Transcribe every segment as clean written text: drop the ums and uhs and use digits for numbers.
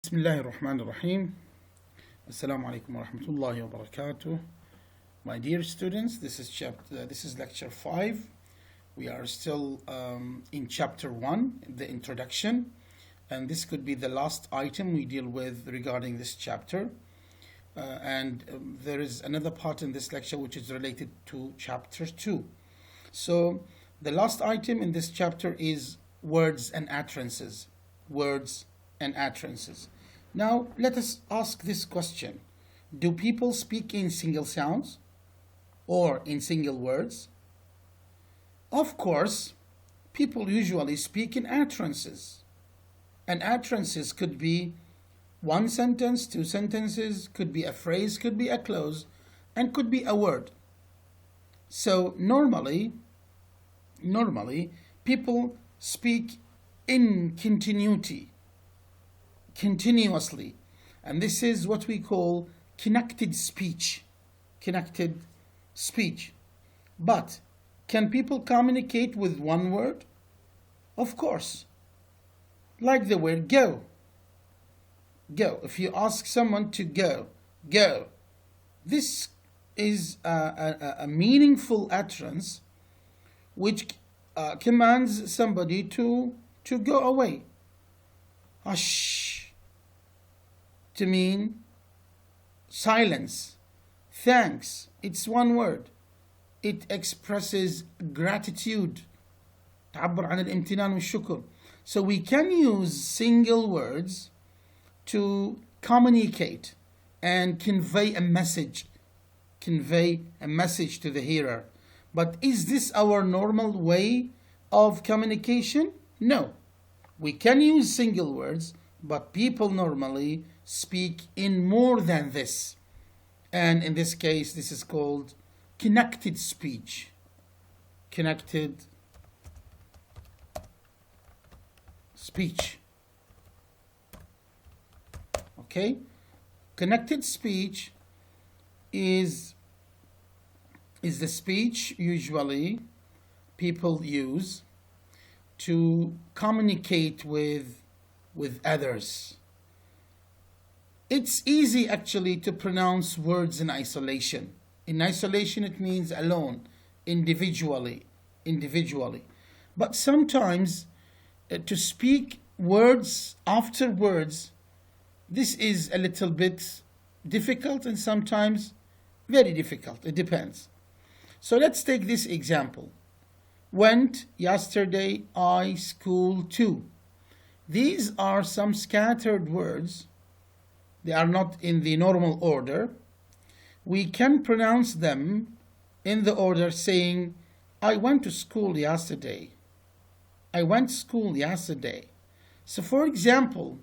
Bismillahir Rahmanir Rahim. Assalamu alaikum wa rahmatullahi wa barakatuh. My dear students, this is lecture 5. We are still in chapter 1, the introduction, and this could be the last item we deal with regarding this chapter. There is another part in this lecture which is related to chapter 2. So the last item in this chapter is words and utterances. Words and utterances. Now, let us ask this question. Do people speak in single sounds or in single words? Of course, people usually speak in utterances. And utterances could be one sentence, two sentences, could be a phrase, could be a clause, and could be a word. So normally, people speak in continuously, and this is what we call connected speech. But can people communicate with one word? Of course. Like the word go. If you ask someone to go. This is a meaningful utterance which commands somebody to go away. Hush, to mean silence. Thanks, it's one word. It expresses gratitude. تعبر عن الامتنان والشكر. So we can use single words to communicate and convey a message to the hearer. But is this our normal way of communication? No. We can use single words, but people normally speak in more than this. And in this case, this is called connected speech. Connected speech. Okay? Connected speech is the speech usually people use to communicate with others. It's easy actually to pronounce words in isolation. In isolation it means alone, individually. But sometimes to speak words after words, this is a little bit difficult and sometimes very difficult. It depends. So let's take this example. Went yesterday, I school too. These are some scattered words. They are not in the normal order. We can pronounce them in the order saying, I went to school yesterday. I went to school yesterday. So for example,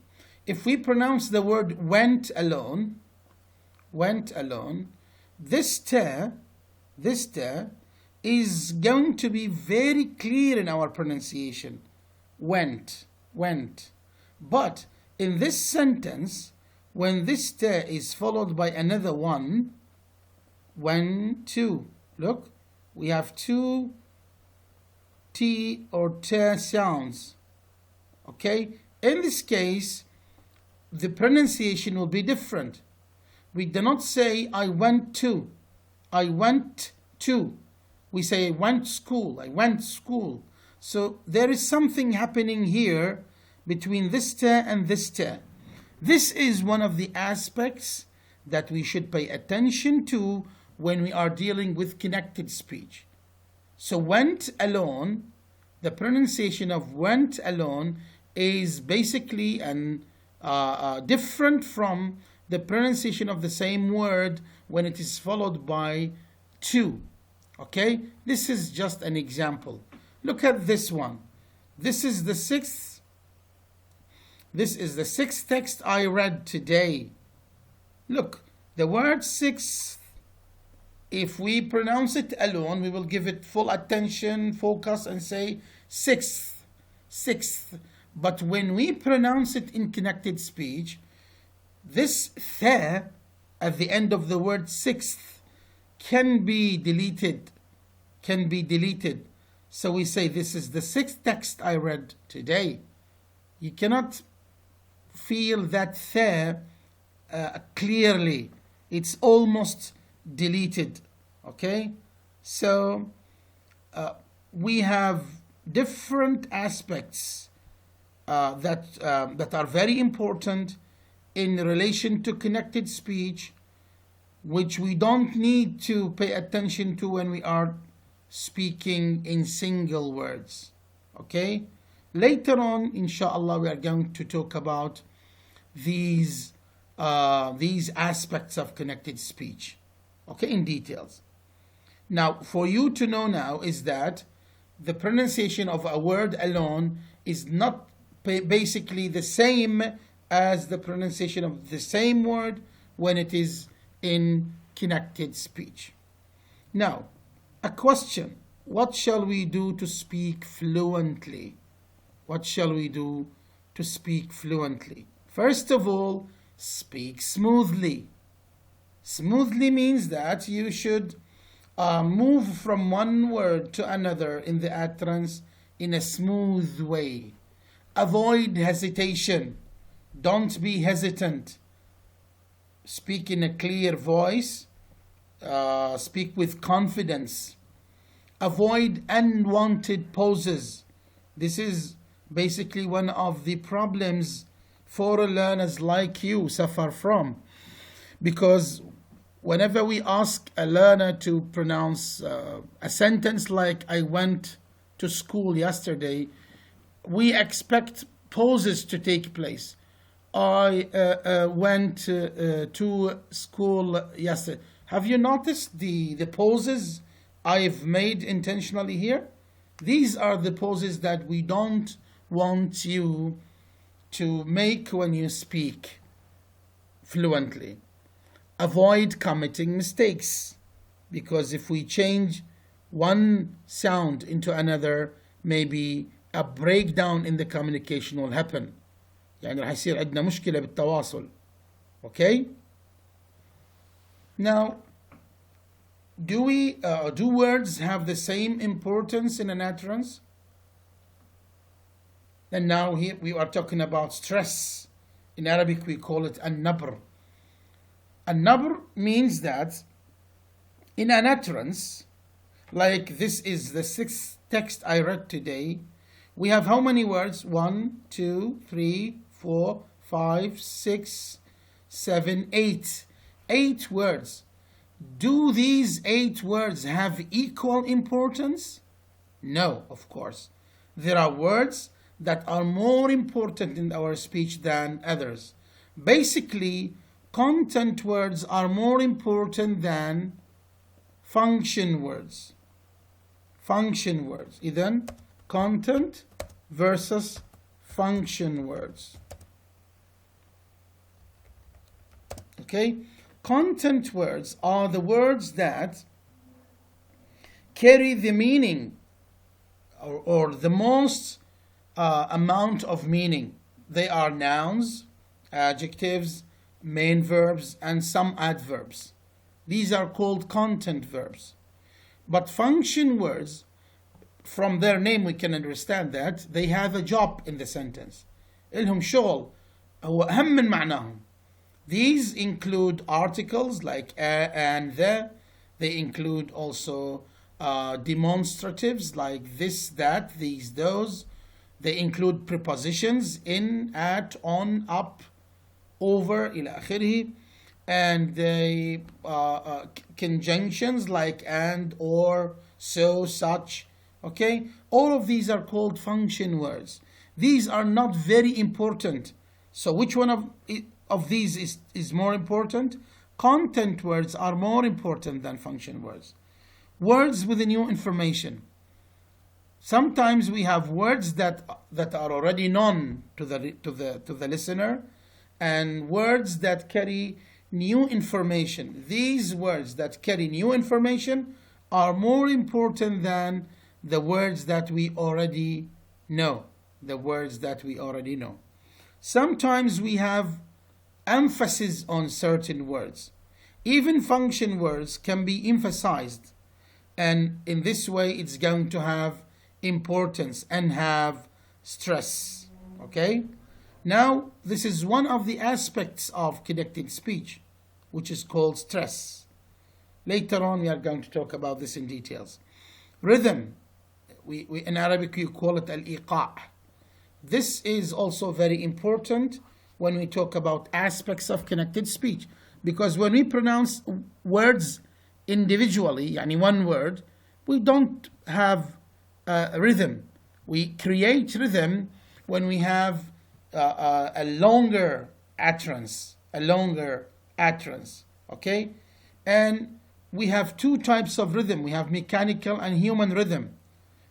if we pronounce the word went alone, this te is going to be very clear in our pronunciation. Went. But in this sentence, when this te is followed by another one, went to. Look, we have two t or te sounds. Okay? In this case, the pronunciation will be different. We do not say I went to. We say I went school. So there is something happening here between this te and this te. This is one of the aspects that we should pay attention to when we are dealing with connected speech. So went alone, the pronunciation of went alone is basically different from the pronunciation of the same word when it is followed by to. Okay, this is just an example. Look at this one. This is the sixth text I read today. Look, the word sixth, if we pronounce it alone, we will give it full attention, focus, and say sixth. But when we pronounce it in connected speech, this the at the end of the word sixth can be deleted. So we say this is the sixth text I read today. You cannot feel that th clearly. It's almost deleted. Okay, so we have different aspects that are very important in relation to connected speech, which we don't need to pay attention to when we are speaking in single words. Okay, later on, inshallah, we are going to talk about these aspects of connected speech, okay, in details. Now, for you to know now is that the pronunciation of a word alone is not basically the same as the pronunciation of the same word when it is in connected speech. Now, a question: what shall we do to speak fluently? What shall we do to speak fluently? First of all, speak smoothly. Smoothly means that you should move from one word to another in the utterance in a smooth way. Avoid hesitation. Don't be hesitant. Speak in a clear voice. Speak with confidence. Avoid unwanted pauses. This is basically one of the problems foreign learners like you suffer from, because whenever we ask a learner to pronounce a sentence like "I went to school yesterday," we expect pauses to take place. I went to school yesterday. Have you noticed the pauses I've made intentionally here? These are the pauses that we don't want you to make when you speak fluently. Avoid committing mistakes, because if we change one sound into another, maybe a breakdown in the communication will happen. يعني راح يصير عندنا مشكلة بالتواصل. Okay? Now, do words have the same importance in an utterance? And now here we are talking about stress. In Arabic we call it an-nabr. An-nabr means that in an utterance, like this is the sixth text I read today, we have how many words? 1, 2, 3, 4, 5, 6, 7, 8. 8 words. Do these 8 words have equal importance? No, of course. There are words that are more important in our speech than others. Basically, content words are more important than function words. Function words. إذن content versus function words. Okay? Content words are the words that carry the meaning or the most amount of meaning. They are nouns, adjectives, main verbs, and some adverbs. These are called content verbs. But function words, from their name we can understand that they have a job in the sentence. إلهم شغل هو أهم من معناهم. These include articles like a and the. They include also demonstratives like this, that, these, those. They include prepositions in, at, on, up, over, إلى آخره. And they conjunctions like and, or, so, such. Okay? All of these are called function words. These are not very important. So which one of these is more important? Content words are more important than function words. Words with new information. Sometimes we have words that are already known to the listener, and words that carry new information. These words that carry new information are more important than the words that we already know. The words that we already know. Sometimes we have emphasis on certain words. Even function words can be emphasized, and in this way it's going to have importance and have stress. Okay? Now, this is one of the aspects of connected speech, which is called stress. Later on, we are going to talk about this in details. Rhythm, we in Arabic you call it al-iqa'. This is also very important when we talk about aspects of connected speech, because when we pronounce words individually, yani one word, we don't have rhythm. We create rhythm when we have a longer utterance, okay? And we have two types of rhythm. We have mechanical and human rhythm.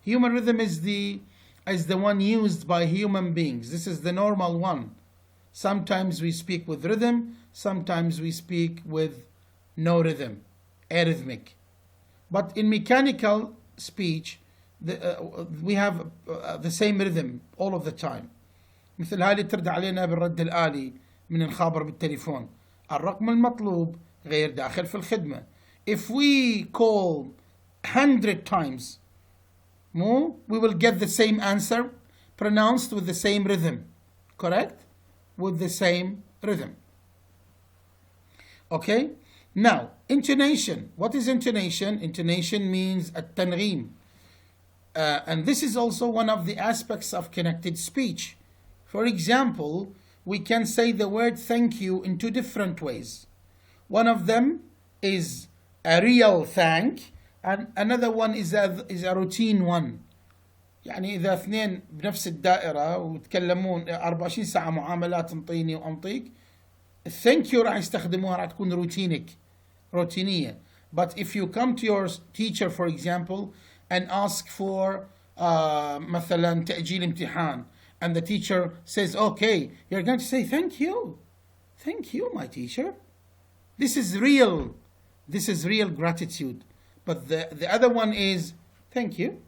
Human rhythm is the one used by human beings. This is the normal one. Sometimes we speak with rhythm, sometimes we speak with no rhythm, arrhythmic. But in mechanical speech, we have the same rhythm all of the time. مثل هذه ترد علينا بالرد الآلي من نخابر بالتليفون. الرقم المطلوب غير داخل في الخدمة. If we call 100 times more, we will get the same answer pronounced with the same rhythm. Correct? With the same rhythm. Okay? Now, intonation. What is intonation? Intonation means التنغيم. And this is also one of the aspects of connected speech. For example, we can say the word thank you in two different ways. One of them is a real thank, and another one is a routine one. يعني إذا اثنين بنفس الدائرة ويتكلمون 24 ساعة معاملات انطيني وانطيك، thank you راح يستخدموها راح تكون روتينية. But if you come to your teacher, for example, and ask for مثلا تأجيل امتحان, and the teacher says, okay, you're going to say, thank you, my teacher. This is real gratitude. But the other one is, thank you.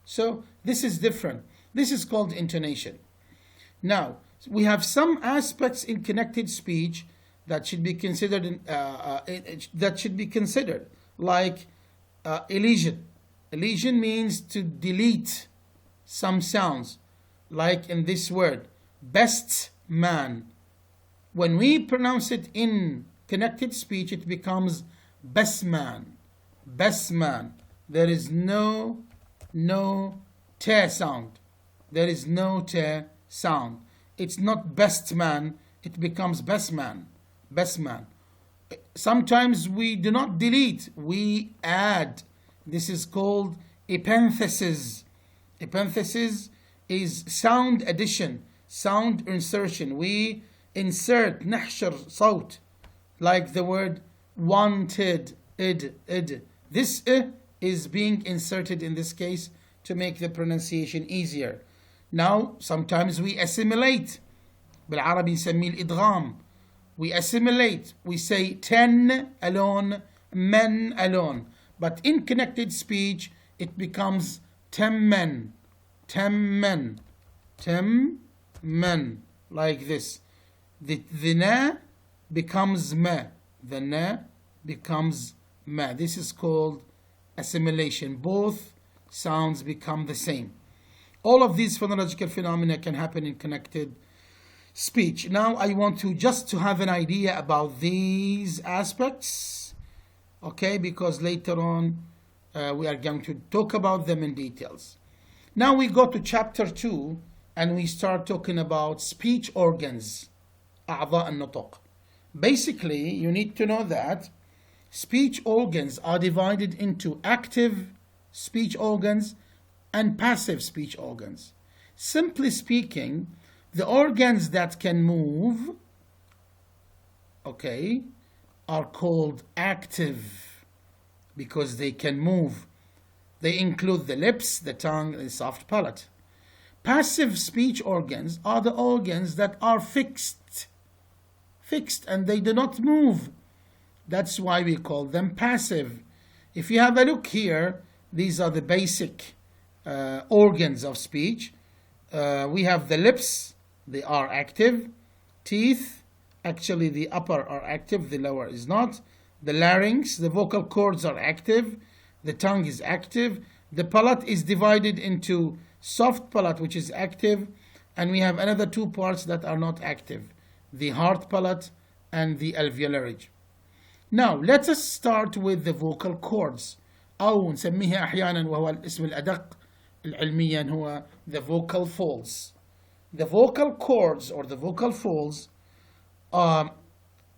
So this is different. This is called intonation. Now, we have some aspects in connected speech that should be considered, like elision. Elision means to delete some sounds, like in this word, best man. When we pronounce it in connected speech, it becomes best man. There is no te sound. It's not best man, it becomes best man. Sometimes we do not delete, we add. This is called epenthesis. Epenthesis is sound addition, sound insertion. We insert نحشر صوت, like the word wanted, id. This is being inserted in this case to make the pronunciation easier. Now, sometimes we assimilate. بالعربي نسميه الإدغام. We assimilate. We say 10 alone, men alone. But in connected speech, it becomes 10 men, like this. The na becomes ma. The na becomes ma. This is called assimilation. Both sounds become the same. All of these phonological phenomena can happen in connected speech. Now I want to have an idea about these aspects, okay, because later on we are going to talk about them in details. Now we go to chapter 2 and we start talking about speech organs, أعضاء النطق. Basically, you need to know that speech organs are divided into active speech organs and passive speech organs. Simply speaking, the organs that can move, okay, are called active because they can move. They include the lips, the tongue, and the soft palate. Passive speech organs are the organs that are fixed and they do not move. That's why we call them passive. If you have a look here, these are the basic organs of speech. We have the lips, they are active. Teeth, actually the upper are active, the lower is not. The larynx, the vocal cords are active. The tongue is active. The palate is divided into soft palate, which is active, And we have another two parts that are not active, the hard palate and the alveolar ridge. Now let us start with the vocal cords أو نسميها أحيانا وهو الاسم الأدق علميا هو the vocal folds. The vocal cords or the vocal folds are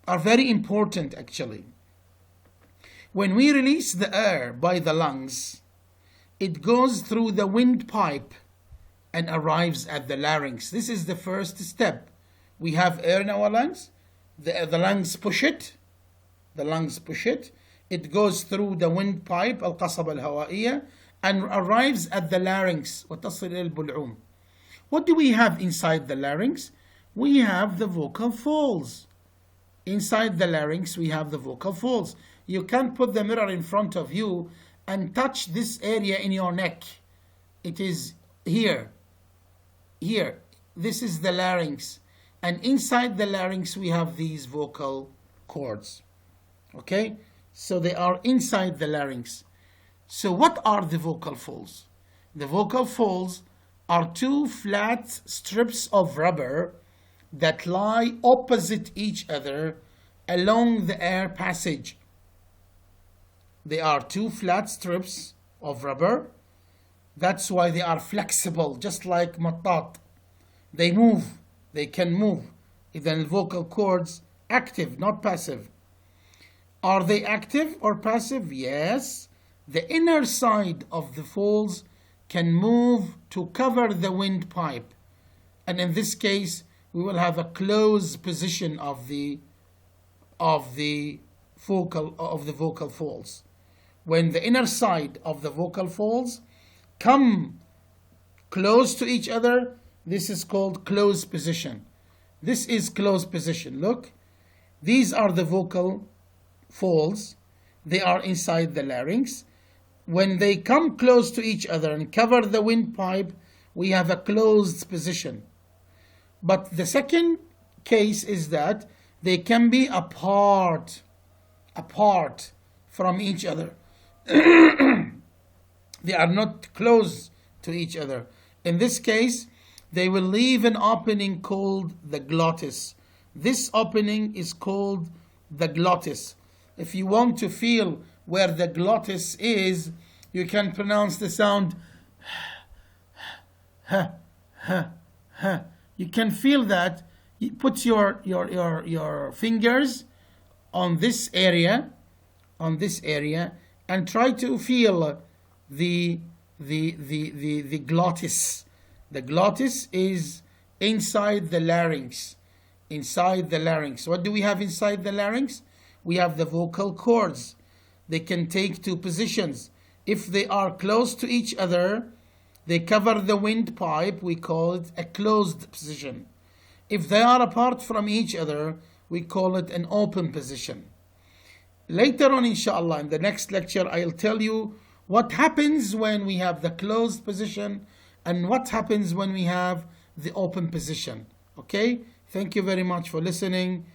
very important actually. When we release the air by the lungs, it goes through the windpipe and arrives at the larynx. This is the first step. We have air in our lungs, the lungs push it, it goes through the windpipe القصبة الهوائية and arrives at the larynx وتصل إلى البلعوم. What do we have inside the larynx? We have the vocal folds. Inside the larynx we have the vocal folds. You can't put the mirror in front of you and touch this area in your neck. It is here. This is the larynx. And inside the larynx we have these vocal cords. Okay? So they are inside the larynx. So what are the vocal folds? The vocal folds are two flat strips of rubber that lie opposite each other along the air passage. They are two flat strips of rubber. That's why they are flexible, just like مطاط. They move. They can move. Then vocal cords active, not passive. Are they active or passive? Yes. The inner side of the folds can move to cover the windpipe. And in this case, we will have a closed position of the vocal folds. When the inner side of the vocal folds come close to each other, this is called closed position. This is closed position. Look, these are the vocal folds. They are inside the larynx. When they come close to each other and cover the windpipe, we have a closed position. But the second case is that they can be apart from each other. They are not close to each other. In this case, they will leave an opening called the glottis. This opening is called the glottis. If you want to feel where the glottis is, you can pronounce the sound You can feel that. You put your fingers on this area, and try to feel the glottis. The glottis is inside the larynx. What do we have inside the larynx? We have the vocal cords. They can take two positions. If they are close to each other, they cover the windpipe, we call it a closed position. If they are apart from each other, we call it an open position. Later on, inshallah, in the next lecture, I'll tell you what happens when we have the closed position and what happens when we have the open position. Okay? Thank you very much for listening.